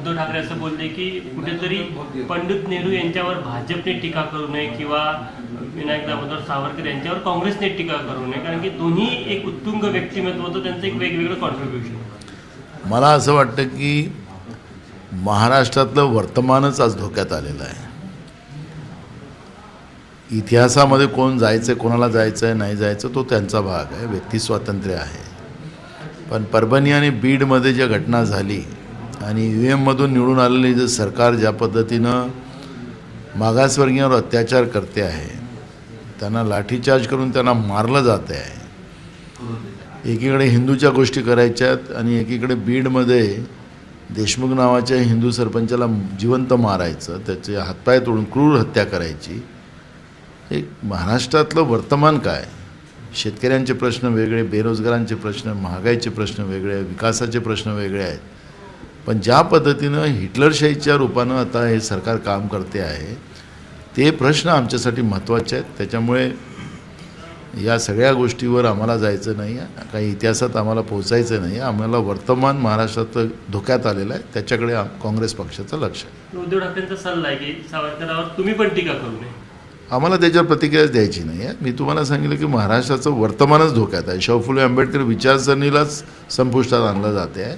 उद्धव ठाकरे असं बोलले की कुठेतरी पंडित नेहरू यांच्यावर भाजपने टीका करू नये किंवा विनायक दामोदर सावरकर यांच्यावर काँग्रेसने टीका करू नये, कारण की दोन्ही एक उत्तुंग व्यक्तिमत्व होतं, त्यांचं एक वेगवेगळं कॉन्ट्रीब्युशन. मला असं वाटतं की महाराष्ट्रातलं वर्तमानच आज धोक्यात आलेलं आहे. इतिहासामध्ये कोण जायचं आहे, कोणाला जायचं आहे, नाही जायचं, तो त्यांचा भाग आहे, व्यक्ती स्वातंत्र्य आहे. पण परभणी आणि बीडमध्ये ज्या घटना झाली आणि UM निवडून आलेली जे सरकार ज्या पद्धतीनं मागासवर्गीयांवर अत्याचार करते आहे, त्यांना लाठीचार्ज करून त्यांना मारलं जाते आहे. एकीकडे हिंदूच्या गोष्टी करायच्यात आणि एकीकडे बीडमध्ये देशमुख नावाच्या हिंदू सरपंचाला जिवंत मारायचं, त्याचे हातपाय तोडून क्रूर हत्या करायची. एक महाराष्ट्रातलं वर्तमान काय? शेतकऱ्यांचे प्रश्न वेगळे, बेरोजगारांचे प्रश्न, महागाईचे प्रश्न वेगळे, विकासाचे प्रश्न वेगळे आहेत. पण ज्या पद्धतीनं हिटलरशाहीच्या रूपानं आता हे सरकार काम करते आहे, ते प्रश्न आमच्यासाठी महत्त्वाचे आहेत. त्याच्यामुळे या सगळ्या गोष्टीवर आम्हाला जायचं नाही आहे, काही इतिहासात आम्हाला पोचायचं नाही आहे. आम्हाला वर्तमान महाराष्ट्रात धोक्यात आलेलं आहे, त्याच्याकडे काँग्रेस पक्षाचं लक्ष आहे. उद्धव ठाकरेंचा सल्ला आहे की सावरकरांवर तुम्ही पण टीका करू नये. आम्हाला त्याच्यावर प्रतिक्रिया द्यायची नाही आहे. मी तुम्हाला सांगितलं की महाराष्ट्राचं वर्तमानच धोक्यात आहे. शाहू फुले आंबेडकर विचारसरणीलाच संपुष्टात आणलं जाते आहे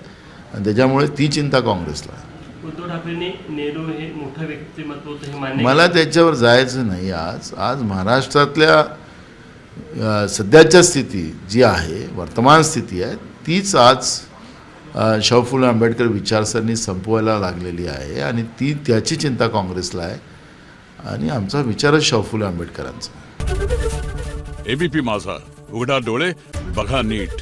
आणि त्याच्यामुळे ती चिंता काँग्रेसला आहे. उद्धव ठाकरेंनी नेहरू हे मोठं व्यक्तिमत्व होतं हे मान्य. मला त्याच्यावर जायचं नाही. आज महाराष्ट्रातल्या सध्याच्या स्थिती जी आहे, वर्तमान स्थिती आहे, तीच आज शाहू फुले आंबेडकर विचारसरणी संपवायला लागलेली आहे आणि त्याची चिंता काँग्रेसला आहे आणि आमचा विचारच शाहू फुले आंबेडकरांचा. ABP माझा, उघडा डोळे बघा नीट.